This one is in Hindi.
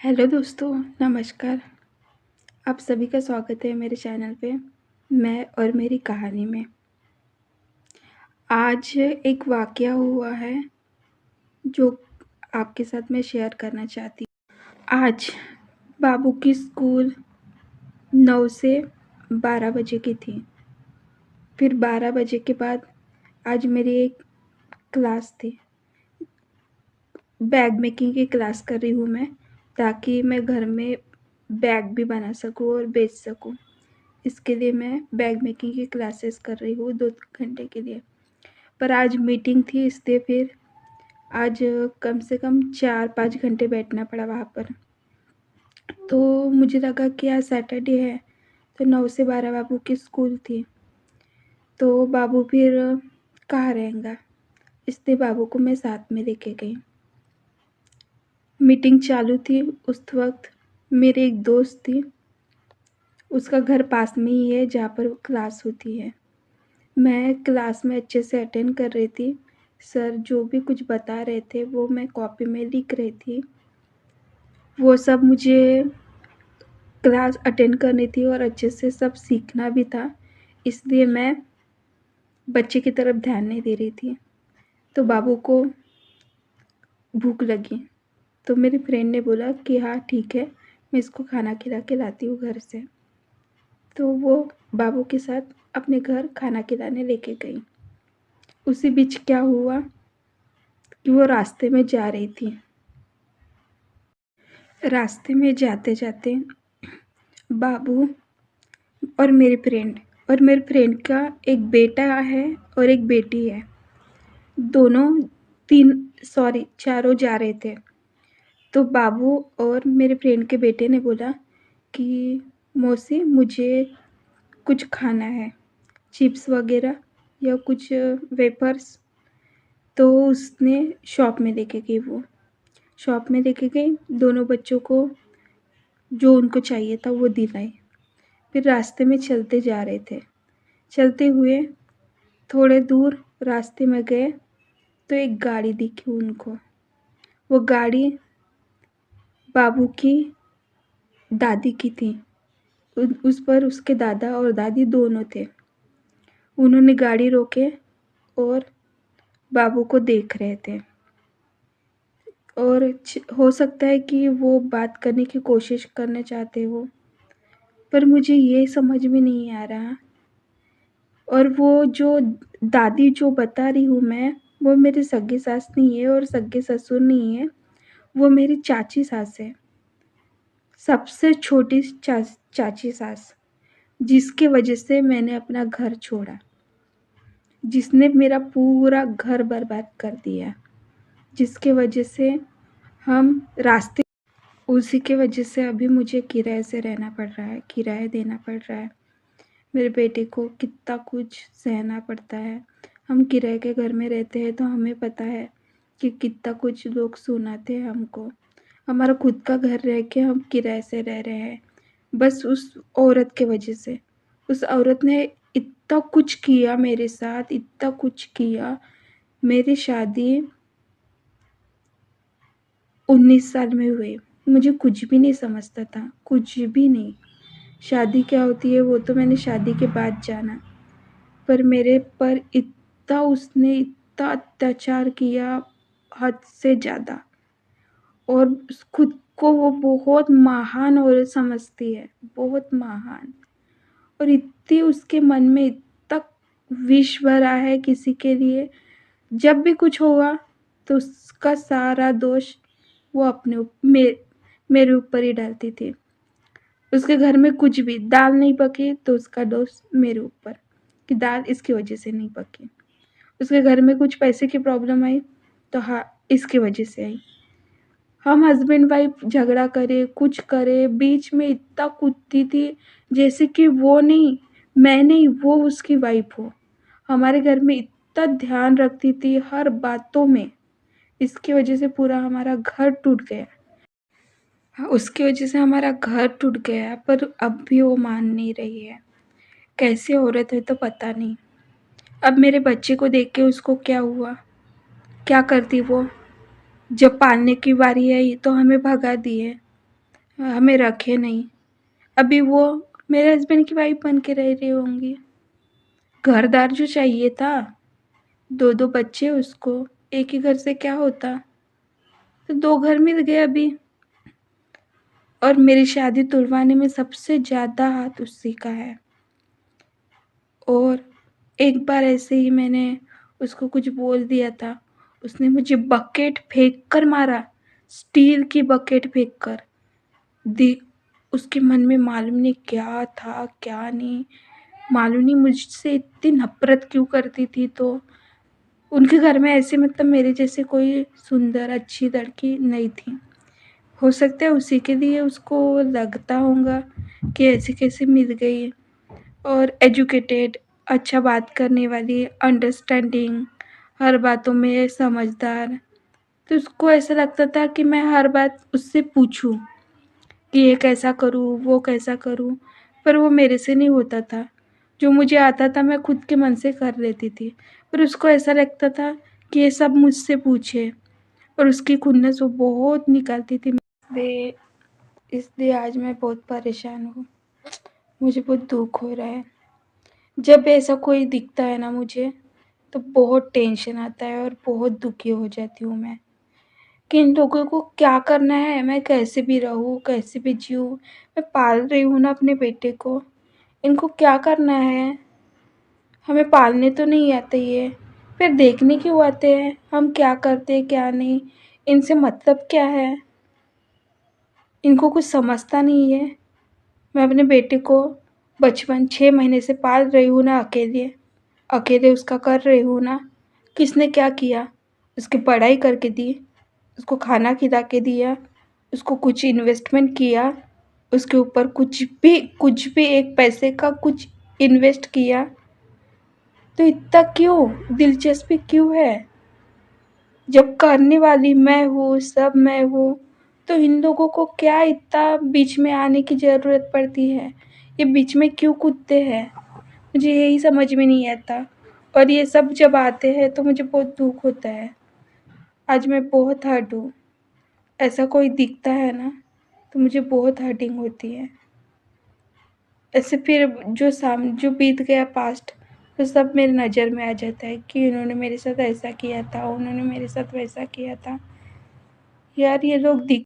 हेलो दोस्तों, नमस्कार। आप सभी का स्वागत है मेरे चैनल पे, मैं और मेरी कहानी में। आज एक वाक़या हुआ है जो आपके साथ मैं शेयर करना चाहती हूँ। आज बाबू की स्कूल 9 से 12 बजे की थी। फिर 12 बजे के बाद आज मेरी एक क्लास थी। बैग मेकिंग की क्लास कर रही हूँ मैं, ताकि मैं घर में बैग भी बना सकूँ और बेच सकूँ। इसके लिए मैं बैग मेकिंग की क्लासेस कर रही हूँ 2 घंटे के लिए। पर आज मीटिंग थी, इसलिए फिर आज कम से कम 4-5 घंटे बैठना पड़ा वहाँ पर। तो मुझे लगा कि आज सैटरडे है, तो 9 से 12 बाबू की स्कूल थी। तो बाबू फिर कहाँ रहेगा, इसलिए बाबू को मैं साथ में लेके गई। मीटिंग चालू थी उस वक़्त। मेरी एक दोस्त थी, उसका घर पास में ही है जहाँ पर क्लास होती है। मैं क्लास में अच्छे से अटेंड कर रही थी। सर जो भी कुछ बता रहे थे वो मैं कॉपी में लिख रही थी। वो सब मुझे क्लास अटेंड करनी थी और अच्छे से सब सीखना भी था, इसलिए मैं बच्चे की तरफ ध्यान नहीं दे रही थी। तो बाबू को भूख लगी, तो मेरी फ्रेंड ने बोला कि हाँ ठीक है, मैं इसको खाना खिला के लाती हूँ घर से। तो वो बाबू के साथ अपने घर खाना खिलाने लेके गई। उसी बीच क्या हुआ कि वो रास्ते में जा रही थी। रास्ते में जाते-जाते बाबू और मेरे फ्रेंड का एक बेटा है और एक बेटी है। दोनों 4 जा रहे थे। तो बाबू और मेरे फ्रेंड के बेटे ने बोला कि मौसी मुझे कुछ खाना है, चिप्स वग़ैरह या कुछ वेफ़र्स। तो उसने शॉप में लेके गई वो। शॉप में लेके गई, दोनों बच्चों को जो उनको चाहिए था वो दिलाई। फिर रास्ते में चलते जा रहे थे। चलते हुए थोड़े दूर रास्ते में गए तो एक गाड़ी दिखी उनको। वो गाड़ी बाबू की दादी की थी। उस पर उसके दादा और दादी दोनों थे। उन्होंने गाड़ी रोके और बाबू को देख रहे थे और हो सकता है कि वो बात करने की कोशिश करना चाहते हो, पर मुझे ये समझ में नहीं आ रहा। और वो जो दादी जो बता रही हूँ मैं, वो मेरी सगी सास नहीं है और सगे ससुर नहीं है, वो मेरी चाची सास है। सबसे छोटी चाची सास, जिसकी वजह से मैंने अपना घर छोड़ा, जिसने मेरा पूरा घर बर्बाद कर दिया, जिसके वजह से हम रास्ते उसी के वजह से अभी मुझे किराए से रहना पड़ रहा है, किराया देना पड़ रहा है। मेरे बेटे को कितना कुछ सहना पड़ता है। हम किराए के घर में रहते हैं तो हमें पता है कि कितना कुछ लोग सुनाते हैं हमको। हमारा खुद का घर रह के हम किराए से रह रहे हैं, बस उस औरत के वजह से। उस औरत ने इतना कुछ किया मेरे साथ, इतना कुछ किया। मेरी शादी 19 साल में हुई। मुझे कुछ भी नहीं समझता था, कुछ भी नहीं। शादी क्या होती है वो तो मैंने शादी के बाद जाना। पर मेरे पर उसने इतना अत्याचार किया, हद से ज़्यादा। और खुद को वो बहुत महान औरत समझती है, बहुत महान। और इतनी उसके मन में इतना विष भरा है किसी के लिए। जब भी कुछ होगा तो उसका सारा दोष वो मेरे ऊपर ही डालती थी। उसके घर में कुछ भी दाल नहीं पकी तो उसका दोष मेरे ऊपर, कि दाल इसकी वजह से नहीं पकी। उसके घर में कुछ पैसे की प्रॉब्लम आई तो हाँ इसकी वजह से आई। हम हस्बैंड वाइफ झगड़ा करे, कुछ करे, बीच में इतना कूदती थी जैसे कि वो नहीं, मैं नहीं, वो उसकी वाइफ हो। हमारे घर में इतना ध्यान रखती थी हर बातों में। इसकी वजह से पूरा हमारा घर टूट गया। हाँ, उसकी वजह से हमारा घर टूट गया, पर अब भी वो मान नहीं रही है। कैसी औरत है तो पता नहीं। अब मेरे बच्चे को देख के उसको क्या हुआ, क्या करती वो। जब पालने की बारी आई तो हमें भगा दिए। हमें रखे नहीं। अभी वो मेरे हस्बैंड की वाइफ बन के रह रही होंगी। घरदार जो चाहिए था, 2-2 बच्चे उसको, एक ही घर से क्या होता? तो 2 घर मिल गए अभी। और मेरी शादी तुड़वाने में सबसे ज़्यादा हाथ उसी का है। और एक बार ऐसे ही मैंने उसको कुछ बोल दिया था, उसने मुझे बकेट फेंक कर मारा, स्टील की बकेट फेंक कर। दी उसके मन में मालूम नहीं क्या था, क्या नहीं, मालूम नहीं मुझसे इतनी नफ़रत क्यों करती थी। तो उनके घर में ऐसे मतलब मेरे जैसे कोई सुंदर अच्छी लड़की नहीं थी। हो सकता है उसी के लिए उसको लगता होगा कि ऐसे कैसे मिल गई। और एजुकेटेड, अच्छा बात करने वाली, अंडरस्टैंडिंग, हर बातों में समझदार। तो उसको ऐसा लगता था कि मैं हर बात उससे पूछूं कि ये कैसा करूं, वो कैसा करूं, पर वो मेरे से नहीं होता था। जो मुझे आता था मैं खुद के मन से कर लेती थी, पर उसको ऐसा लगता था कि ये सब मुझसे पूछे। और उसकी खुन्नस वो बहुत निकालती थी। इसलिए इसलिए आज मैं बहुत परेशान हूँ। मुझे बहुत दुख हो रहा है। जब ऐसा कोई दिखता है ना मुझे, तो बहुत टेंशन आता है और बहुत दुखी हो जाती हूँ मैं कि इन लोगों को क्या करना है, मैं कैसे भी रहूँ, कैसे भी जीऊँ। मैं पाल रही हूँ ना अपने बेटे को, इनको क्या करना है? हमें पालने तो नहीं आते ये, फिर देखने क्यों आते हैं हम क्या करते हैं क्या नहीं, इनसे मतलब क्या है? इनको कुछ समझता नहीं है। मैं अपने बेटे को बचपन 6 महीने से पाल रही हूँ ना, अकेले अकेले उसका कर रही हूँ ना। किसने क्या किया? उसकी पढ़ाई करके दी, उसको खाना खिला के दिया, उसको कुछ इन्वेस्टमेंट किया, उसके ऊपर कुछ भी एक पैसे का कुछ इन्वेस्ट किया। तो इतना क्यों दिलचस्पी क्यों है? जब करने वाली मैं हूँ, सब मैं हूँ, तो इन लोगों को क्या इतना बीच में आने की ज़रूरत पड़ती है? ये बीच में क्यों कूदते हैं? मुझे यही समझ में नहीं आता। और ये सब जब आते हैं तो मुझे बहुत दुःख होता है। आज मैं बहुत हर्ट हूँ। ऐसा कोई दिखता है ना, तो मुझे बहुत हर्टिंग होती है। ऐसे फिर जो बीत गया पास्ट, वो सब मेरे नज़र में आ जाता है कि इन्होंने मेरे साथ ऐसा किया था, उन्होंने मेरे साथ वैसा किया था। यार ये लोग दिख